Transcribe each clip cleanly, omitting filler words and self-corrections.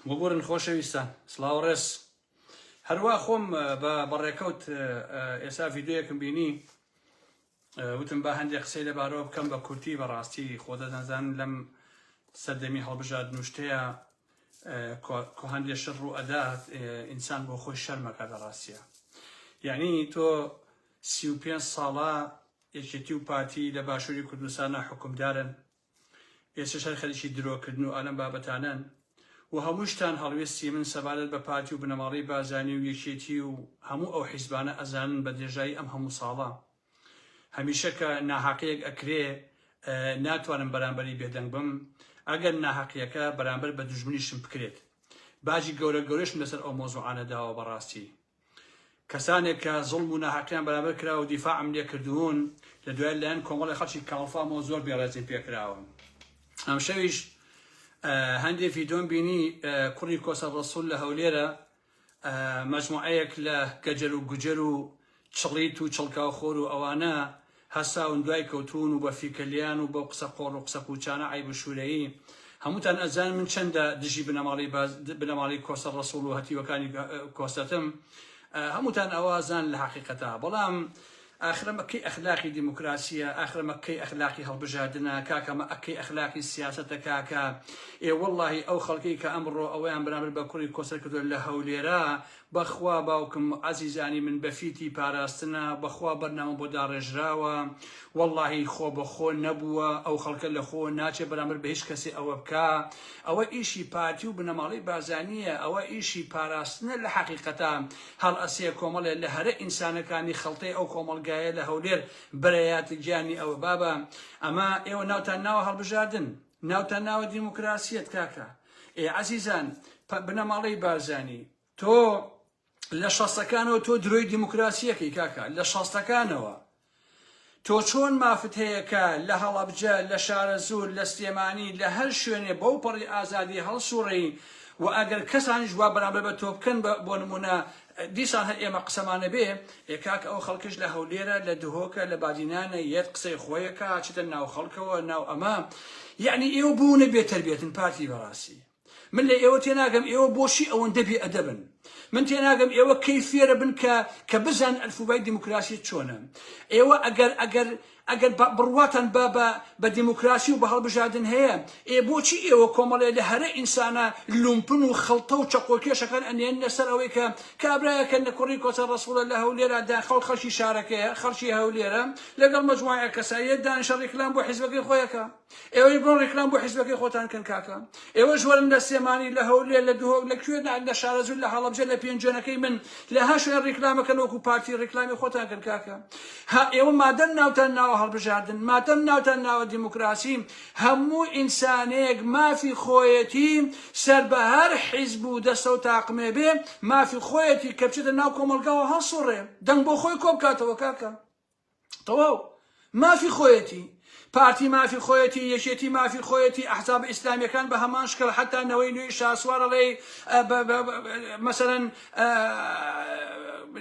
وەبوورن خۆشەویستان سڵاو ڕێز هەروە خۆم بە بەڕێکەوت ئێستا ڤیدیۆیەکم بینی وتم بە هەندێک قسەی لەبارەوە بکەم بە کورتی بەڕاستی خۆ دەزانن لەم سەردەمی هەڵبژاردن شتەیە کۆ هەندێک شەڕ ڕوو ئەدات ئینسان بۆ خۆی شەرمەکە بەڕاستیە یعنی تۆ 35 ساڵە یەکێتی و پارتی لە باشووری کوردستانە حکومدارن ئێستا شەر خەریکی درۆکردن و ئەلەم بابەتانەن و هەمووشتان هەڵوێستی من سەبارەت بە پارتی و بنەماڵی بازانی و یەکێتی و هەموو ئەو حیزبانە ئەزانن بە درێژایی ئەم هەموو ساڵە هەمیشە کە ناحەقەیەک ئەکرێ ناتوانم بەرامبەری بێدەنگ بم ئەگەر ناحەقیەکە بەرامبەر بە دوژمنیشم بکرێت باجی گەورە گەورەشم لەسەر ئەو مۆزوعانە داوە بەڕاستی کەسانێک کە زوڵم و ناحەقیان بەرامبەر کراوە و دیفاعم لێ کردوون لە دوای لایەن کۆمەڵی خەڵکی کاڵفامەوە زۆر بێڕێزیم پێکراوە ئەم شەویش هەندێک ڤیدۆم بینی کوڕی کۆسە ڕەسوول لە هەولێرە مەجموعەیەک لە گەجەر و گوجەر و چڵیت و چڵکاوخۆر و ئەوانە هەساون دوای کەوتون و بە فیکەلیان و بە قسە قۆڕ و قسە قوچانە عیب و شوورەیی هەمووتان ئەزانن من چەندە دژی بنەماڵی کۆسە ڕەسوول و هەتیوەکانی کۆسەتم هەمووتان ئەوازان لە حەقیقەتە بەڵام ئاخرەمەکەی ئەخلاقی دیموکراسیە ئاخرەمەکەی ئەخلاقی هەڵبژاردنە کاکەمە ئەکەی ئەخلاقی سیاسەتە کاکە وەڵڵاهی ئەو خەڵکی کە ئەمڕۆ ئەوەیان بەرامبەر بە کوڕی کۆسەر کردووە لە هەولێرە بەخوا باوکم عەزیزانی من بەفیتی پاراستنە بەخوا بەرنامە بۆ داڕێژراوە وەڵڵاهی خۆ بە خۆ نەبووە ئەو خەڵکە لە خۆ ناچێت بەرامبەر بە هیچ کەسێ ئەوە بکە ئەوە ئیشی پارتی و بنەماڵی بازانیە ئەوە ئیشی پاراستنە لە حەقیقەتە هەڵ ئەسێ کۆمەڵێ لە هەرە ئینسانەکانی خەڵتەی ئەو کۆمەڵگایە لە هەولێر بەرەیات گیانی ئەوە بابە ئەمە ئێوە ناوتان ناوە هەڵبژاردن ناوتان ناوە دیموکراسیەت کاکە عەزیزان بنەماڵی بازانی تۆ لە شەستەکانەوە تۆ درۆی دیموکراسیەکەی کاکە لە شەستەکانەوە تۆ چۆن مافت هەیەکە لە هەڵەبجە لە شارەزور لە سلێمانی لە هەر شوێنێ بەو پەڕی ئازادی هەڵسوڕی و ئەگەر کەسانیش وا بەرامبەر بە تۆ بکەن بۆ نمونە دیسان هەر ئێمە قسەمانە بێ کاک ئەو خەڵکش لە هەولێرە لە دهۆکە لە بادینانە یەت قسەی خۆیەکە چتە ناو خەڵکەوە ناو ئەمە یعنی ئێوە بوونە بێتەربێتن پارتی بەڕاستی من لە ئێوە تێناگەم ئێوە بۆشی ئەوەندە بێ ئەدەبن من تێناگەم ئێوە کەی فێرە بن کە بزان ئەلفوبای دیموکراسی چۆنە ئێوە ئەگەر بڕواتان بە دیموکراسی و بە هەڵبژاردن هەیە بۆچی ئێوە کۆمەڵێ لە هەرە ئینسانە لومپن و خەڵتە و چەقۆکێشەکان ئەنێن لەسەر ئەوەی کە کابراایەکە لە کوڕی کۆسە ڕەسوولە لە هەولێرەدا خەڵکی شارەکەیە خەڵکی هەولێرە لەگەڵ مەجموعە کەساییە دانیشە ڕێکلام بۆ حیزبەکەی خۆیەکە ئێوەی بڕۆن ڕێکلام بۆ حیزبەکەی خۆتان کەن کاکە ئێوە ژوەرن لە سێمانی لە هەولێر لە دهۆک لەکوێ لە شارەزور لە هەڵەبجە لە پێنجێنەکەی من لە هەشوێن ڕێکلامەکەن وەکو پارتی ڕێکلامی خۆتان کەن کاکە ئێوە مادەم ناوتان ناوە هەڵبژاردن مادەم ناوتان ناوە دیموکراسی هەموو ئینسانەیەک مافی خۆیەتی سەر بە هەر حیزب و دەستە و تاقمێ بێ مافی خۆیەتی کە بچێتە ناو کۆمەڵگاوە هەڵسوڕێ دەنگ بۆ خۆی کۆ بکاتەوە کاکە تەواو مافی خۆیەتی پارتی مافی خۆیەتی یەکێتی مافی خۆیەتی ئەحزاب ئیسلامیەکان بە هەمان شکل حتا نەوەی نوێی شاسوارەڵێ مەسەرەن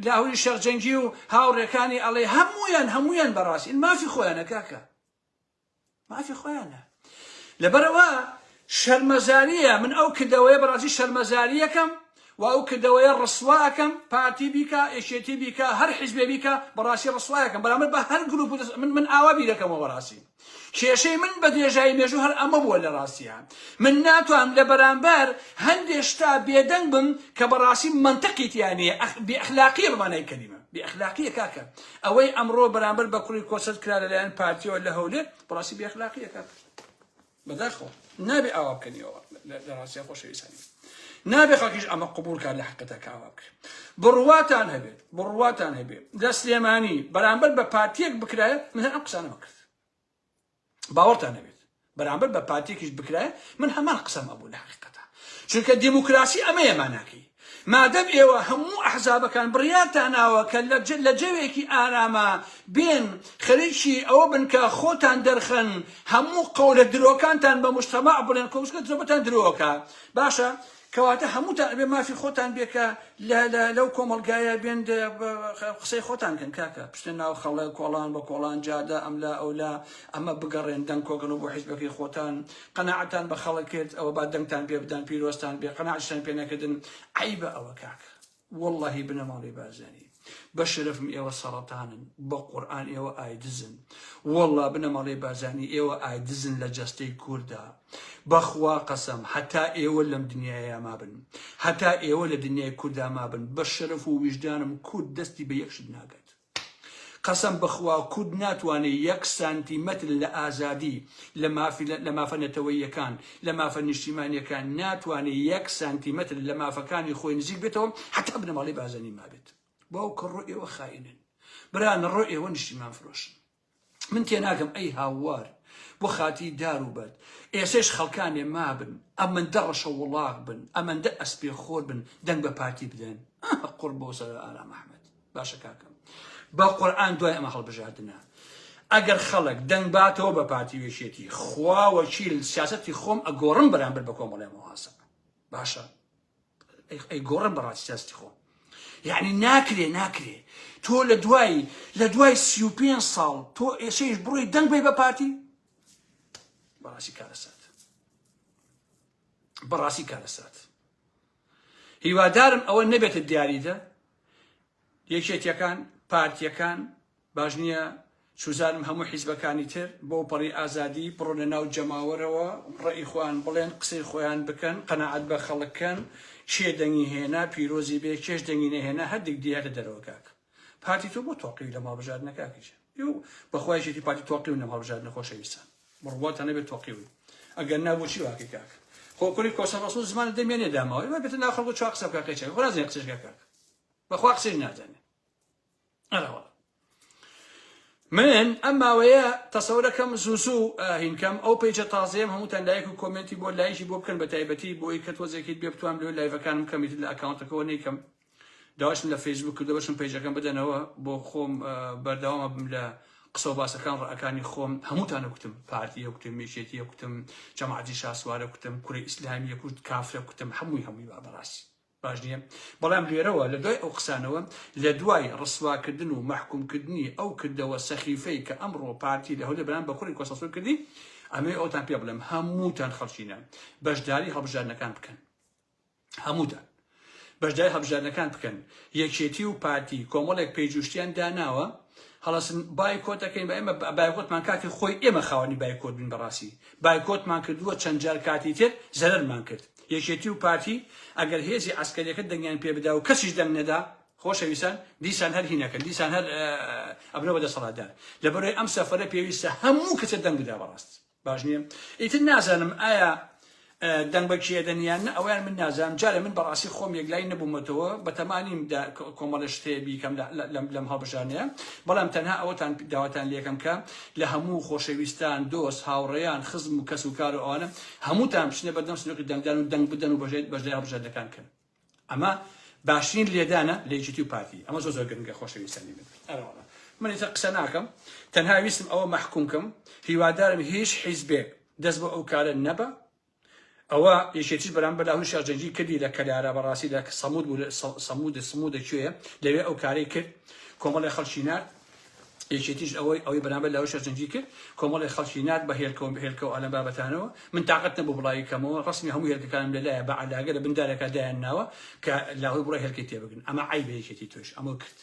لاهوری شەرجەنگی و هاوڕێکانی ئەڵێ هەمویان بەڕاستی مافی خۆیانە کاکە مافی خۆیانە لەبەرەوە شەرمەزاریە من ئەو کردەوەیە بەڕاستی شەرمەزاریەکەم و ئەو کردەوەیە ڕسوایەکەم پارتی بیکە یەکێتی بیکە هەر حیزبێ بیکە بەڕاستی ڕسوایەکەم بەرامبەر بە هەر گروپ من ئاوا بیرەکەمەوە بەڕاستی کێشەی من بە درێژایی مێژوو هەر ئەمە بووە لە ڕاستیە من ناتوانم لە بەرامبەر هەندێک شتا بێدەنگ بم کە بەڕاستی منتەقی تیانەیە بێئەخلاقیە بەمانای کەلیمە بێئەخلاقیە کاکە ئەوەی ئەمڕۆ بەرامبەر بە کوڕی کۆسەت کرا لەلایەن پارتیەوە لە هەولێر بەڕاستی بێئەخلاقیە کاکە بەداخەوە نابێ ئاوا بکەنیەوە لە ڕاستیە خۆشەویستانی نابێ خەڵکیش ئەمە قبول کات لە حەقیقەتە کاوا بکە بڕواتان هەبێت لە سلێمانی بەرامبەر بە پارتیەک بکرایە من هەر ئەم قسانەوە کرد باوەڕتان هەبێت بەرامبەر بە پارتیەکیش بکرایە من هەمان قسەم ئەبوو لە حەقیقەتە چونکە دیموکراسی ئەمەیە ماناکەی مادەم ئێوە هەموو ئەحزابەکان بڕیارتاناوە کە لە جەوێکی ئارامە بێن خەریکی ئەوە بن کە خۆتان دەرخەن هەموو قەولە درۆکانتان بە مجتەماع بڵێن کۆمسکە زۆربەتان درۆکە باشە کەواتە هەمووتان بێ مافی خۆتان بێکە لەو کۆمەڵگایە بێن قسەی خۆتان کەن کاکە پشتە ناو خەڵە کۆڵان بە کۆڵان جادە ئەملا ئەولا ئەمە بگەڕێن دەنگ کۆگەن و بۆ حیزبەکەی خۆتان قەناعەتان بە خەڵک کرد ئەوە با دەنگتان پێ بدەن پیرۆستان بێ قەناعەتشان پێ نەکردن عیبە ئەوە کاکە واللهی بنەماڵی بازانی بە شرفم ئێوە سەرەتانن بە قورئان ئێوە ئایدزن والله بنەماڵی بازانی ئێوە ئایدزن لە جەستەی کووردا بەخوا قەسەم هەتا ئێوە لەم دنیاە مابن هەتا ئێوە لە دنیای کووردا مابن بە شرف و ویژدانم کورد دەستی بە یەکشت ناگات قەسەم بەخوا کورد ناتوانێت 1 سانتیمەتر لە ئازادی لە مافە نەتەوەییەکان لە مافە نیشتیمانیەکان ناتوانێت 1 سانتیمەتر لە مافەکانی خۆی نزیک بێتەوە هەتا بنەماڵی بازانی مابێت باو کە ڕۆ ئێوە خائینن برانە ڕۆ ئێوە نیشتیمان فرۆشن من تێناگەم ئەی هاوار بۆ خاتی دار و بەد ئێسێش خەڵکانێ مابن ئەمەندە ڕەشە وڵاغ بن ئەمەندە ئەسپێ خۆر بن دەنگ بە پارتی بدەن قڕ بۆ سەر ئارام ئەحمەد باشە کاکەم بە قورئان دوای ئەمە هەڵبژاردنە ئەگەر خەڵک دەنگ باتەوە بە پارتی وێشێتی خواوەکیل سیاسەتی خۆم ئەگۆڕم بەرامبەر بە کۆمەڵێ مەواسە باشە ئەیگۆڕم بەڕاستی سیاسەتی خۆم یعنی ناکرێ تۆ لە دوای 35 ساڵ تۆ ئێشەیش بڕۆی دەنگ بێ بە پارتی بەڕاستی کارەسات هیوادارم ئەوە نەبێتە دیاریدە یەکێتیەکان پارتیەکان باش نییە سوزانم هەموو حیزبەکانی تر بۆ پەڕی ئازادی بڕۆنە ناو جەماوەرەوە ڕێی خۆیان بڵێن قسەی خۆیان بکەن قەناعەت بە خەڵکەن چێ دەنگی هێنا پیرۆزی بێ کێش دەنگی نەهێنا هەردێک دیارە دەرەوە کاک پارتی تۆ بۆ تۆقیوی لە ماڵبژاردنە کاکیشە بەخوایشێتی پارتی تۆقیو لە ماڵبژاردنە خۆشەویستان بڕواتە نەبێت تۆقیوی ئەگەر نابوو چی واقعی کاک خۆکوری کۆسە ڕسوول زمانە دەمێنێ داماوەی وای بێتە ناو خەڵکو چوا قسە بکاکەی چاک خۆرازێ قسەش کاک بەخوا قسەی نازانێ ئەرەوە من ئەم ماوەیە تەسەورەکەم زوو هینکەم ئەو پیجە تازەیەم هەمووتان لایەک و کۆمنتی بۆ لایشی بۆ بکەن بە تایبەتی بۆی کە تۆزێکیت بێ بتوان لێ لایڤەکانم کەمیت لە ئەکاونتەکەەوە نیکەم داواشم لە فەیسبوک کردو بەشم پیجەکەم بدەنەوە بۆ خۆم بەردەوامە بم لە قسە و باسەکان ڕەکانی خۆم هەمووتانە کوتم پارتیە کوتم میشێتیە کوتم جەماعەتی شاسوارە کوتم کوڕی ئیسلامیە کوت کافرە کوتم هەمووی با بەڕاستی باش نییە بەڵام لێرەوە لە دوای ئەو قسانەوە لە دوای ڕسواکردن و مەحکومکردنی ئەو کردەوە سەخیفەی کە ئەمڕۆ پارتی لە هەولێر بەران بە کوڕی کۆسەسوور کردی ئەمێ ئەوتان پێ بڵێم هەمووتان خەڵچینە بەشداری هەڵبژاردنەکان بکەن هەمووتان بەشداری هەڵبژاردنەکان بکەن یەکێتی و پارتی کۆمەڵێک پێیجوشتیان داناوە هەڵەسن بایکۆتەکەین بە ئێمە بایکۆتمان کاتی خۆی ئێمە خاوەنی بایکۆت بین بەڕاستی بایکۆتمان کردووە چەند جار کاتی تر زەرەرمان کرد یەکێتی و پارتی ئەگەر هێزی عەسکەریەکە دەنگیان پێ بدا و کەسیش دەنگ نەدا خۆشەویستان دیسان هەر هینەکەن دیسان هەر ئەبنەوە دەسەڵاتدار لەبەرەوەی ئەم سەفەرە پێویستە هەموو کەسێک دەنگ بدا بەڕاست باش نییە ئیتر نازانم ئایا دەنگ بە کێدەنیان ئەویان من نازانم جارێ من بەڕاستی خۆم یەکلای نەبوومەتەوە بە تەمانیم کۆمەڵە شتێ بیکەم لەم هەڵبژاردنەیە بەڵام تەنها ئەوەتان داواتان لێکەم کە لە هەموو خۆشەویستان دۆست هاوڕێیان خزم و کەس و کار و ئەوانە هەمووتان بچنە بەردەم سنووری دەنگدان و دەنگ بدەن و بەشداری هەڵبژاردنەکان کەن ئەمە باشترین لێدانە لە یەکێتی و پارتی ئەمە زۆر گرنگە خۆشەویستانی من ئیتر قسە ناکەم تەنها ویستم ئەوە مەحکوومکەم هیوادارم هیچ حیزبێک دەست بە ئەو کارە نەبە ئەوە یەکێتیش بەرامبەر لە هەموو شارجەنگی کردی لە کەلارە بەڕاستی لە سەمود بوو سەمودە کوێیە لەوێ ئەو کارەی کرد کۆمەڵی خەڵکی نارد یەکێتیش ئەوەی بەرامبەر لە هەموو شارجەنگی کرد کۆمەڵی خەڵکی نارد بە هێلکە و ئەلەم بابەتانەوە من تااقەت نەبوو بڵاوی کەمەوە ڕسمی هەموو هێلکەکانم لەلایە بە عەلاگە لە بندارێکە دایان ناوە کە لاهوی بڕای هێلکەی تێبگن ئەمە عیبە یەکێتی تۆش ئەمە کرد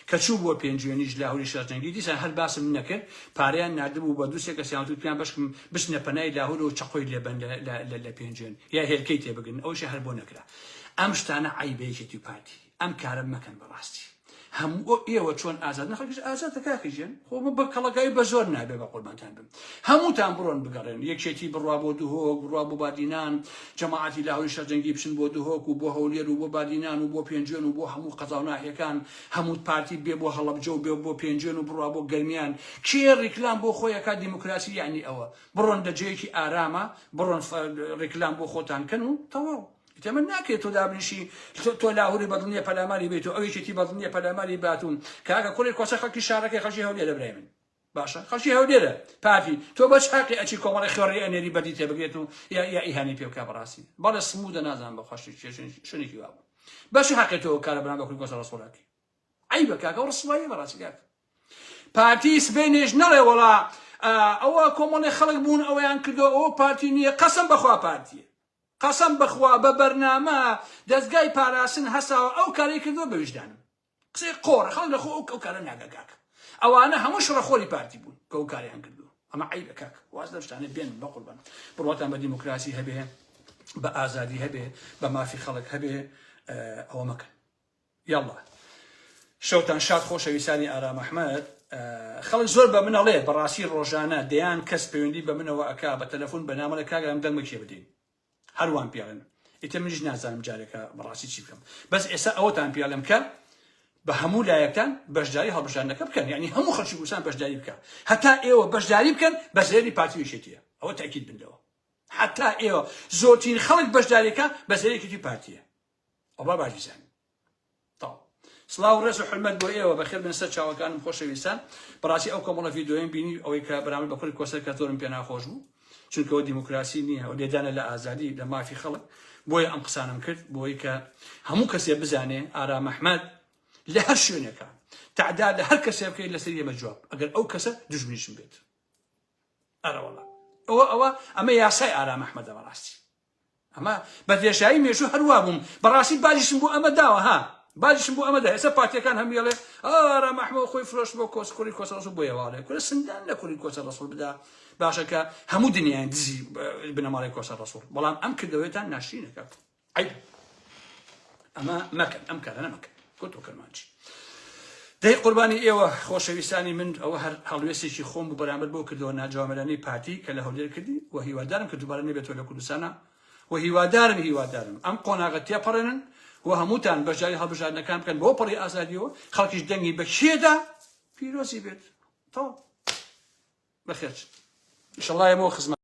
کە چوو بۆ پێنجوێنیش لاهوری شارجەنگی دیسان هەر باسم نەکرد پارەیان نردبوو بە دووسێک کە سیاوت پیان بەشکم بچنە پەنای لاهور و چەقۆی لێبەن لە پێنجوێن یا هێلکەی تێبگن ئەوشی هەر بۆ نەکرا ئەم شتانە عیبە یەکێتی و پارتی ئەم کارە مەکەن بەڕاستی هەموو ئێوە چۆن ئازاد نەخەکیش ئازادە کاکەژێن خۆ بە کەڵەکایی بە زۆر نابێ بە قوربانتان بم هەمووتان بڕۆن بگەڕێن یەکێتی بڕوا بۆ دوهۆک بڕوا بۆ بادینان جەماعەتی لاهوری شارجەنگی بچن بۆ دوهۆک و بۆ هەولێر و بۆ بادینان و بۆ پێنجوێن و بۆ هەموو قەزاو ناحیەکان هەموو پارتی بێ بۆ هەڵەبجە و بێ بۆ پێنجوێن و بڕوا بۆ گەرمیان کێ ڕیکلام بۆ خۆیەکە دیموکراسی یعنی ئەوە بڕۆن لە جەیەکی ئارامە بڕۆن ڕیکلام بۆ خۆتان کەن و تەواو من ناکرێت تۆ دابنیشی تۆ لاهوری بەدڵنیە پەلاماری بێت و ئەو یەکێتی بەدڵنیە پەلاماری باتون کە ئەگە کوڕی کۆسە خەڵکی شارەکەی خەڵکی هەولێر لە برای من باشە خەڵکی هەولێرە پارتی تۆ بەش حەقی ئەچی کۆمەڵی خێڕی ئەنێری بەدی تێبگرێت و یا ئیهانی پێ بکە بەڕاستی بەڵێ سمودە نازانم بە خۆشی شوێنێکی وا بوو بەش حەقێتەوە کارە بەرام بە کوردی کۆسە ڕسوڵاتی عیبە کاکە ئەو ڕسوایی بەڕاستی کاکە پارتی سبەینێش نەڵێ وەڵا ئەوە کۆمەڵی خەڵک بوون ئەوەیان کردو ئەوە پارتی نییە قەسەم بەخوا پارتیە قەسەم بەخوا بە بەرنامە دەستگای پاراسن هەساوە ئەو کاری کردووە بە وجدانم قسەی قۆڕە خەڵک لەخۆ ئەو کارە ناگە کاکە ئەوانە هەموو شڕەخۆری پارتی بوون کە ئەو کاریان کردو ئەمە عیبە کاکە واز لە شتانە بێن بە قوربان بڕواتان بە دیموکراسی هەبێ بە ئازادی هەبێ بە مافی خەڵک هەبێ ئەوە مەکەن یاڵڵا شەوتان شاد خۆشەویستانی ئارام ئەحمەد خەڵک زۆر بە منەڵێ بەڕاستی ڕۆژانە دەیان کەس پەیوەندی بە منەوە ئەکا بە تەلەفۆن بەنامەڵە کاگە ئەم دەنگمە کێ بدەین هەروان پێڵێن ئیتر منیش نازانم جارێکە بەڕاستی چی بکەم بەس ئێستا ئەوەتان پێڵێم کە بە هەموو لایەکتان بەشداری هەڵبژاردنەکە بکەن یعنی هەموو خەڵکی کوردستان بەشداری بکە هەتا ئێوە بەشداری بکەن بە زێری پارتی وێشێتیە ئەوە تاکید بندەوە هەتا ئێوە زۆرترین خەڵک بەشداریەکە بە زێرێکی پارتیە ئەوە باش بیزانن سڵاو و ڕێز و حرمەت بۆ ئێوە بەخێر بن سەر چاوەکانم خۆشەویستان بەڕاستی ئەو کۆمەڵە ڤیدیۆیەم بینی ئەوەی کە بەرامبەر بە کوردی کۆسەر کە زۆرم پێ ناخۆش بوو چونکەوە دیموکراسی نییە ئەو لێدانە لە ئازادی لە مافی خەڵک بۆیە ئەم قسانم کرد بۆی کە هەموو کەسێ بزانێ ئارام ئەحمەد لە هەر شوێنێکە تعداد لە هەر کەسێ بکەیت لەسەر ئێمە جواب ئەگەر ئەو کەسە دژمنیشم بێت ئەرەوەڵا ئەمە یاسای ئارام ئەحمەدە بەڕاستی ئەمە بە دێشایی مێژوو هەروە بووم بەڕاستی باجیشم بۆ ئەمە داوە ها باجیشم بۆ ئەمەدا ئێستا پارتیەکان هەمیێڵێ ئارام ئەحمەد خۆی فرۆشت بۆ کوردی کۆسە ڕەسوڵ بۆ ێواڵێ کورە سندان لە کوردی کۆسە ڕەسوڵ بدا باشەکە هەموو دنیایان دزی بنەماڵی کۆسە ڕەسوڵ بەڵام ئەم کردەوەیەتان ناشرینەکە عیب ئەمە مەکەن ئەم کارە نەمەکەن کۆتۆ کەرمانچی دەی قوربانی ئێوە خۆشەویستانی من ئەوە هەر هەڵوێستێکی خۆم بوو بەرامبەر بۆ کردەوە ناجوامەرانەی پارتی کە لە هەولێر کردی و هیوادارم کە دووبارە نەبێتەوە لە کوردستانە و هیوادارم ئەم قۆناغە تێپەڕێنن و هەمووتان بەشداری هەڵبژاردنەکان بکەن بۆ پەڕی ئازادیەوە خەڵکیش دەنگی بە کێدا پیرۆزی بێت تەواو بەخێر ئینشەڵڵا ئێمەوە خزمەت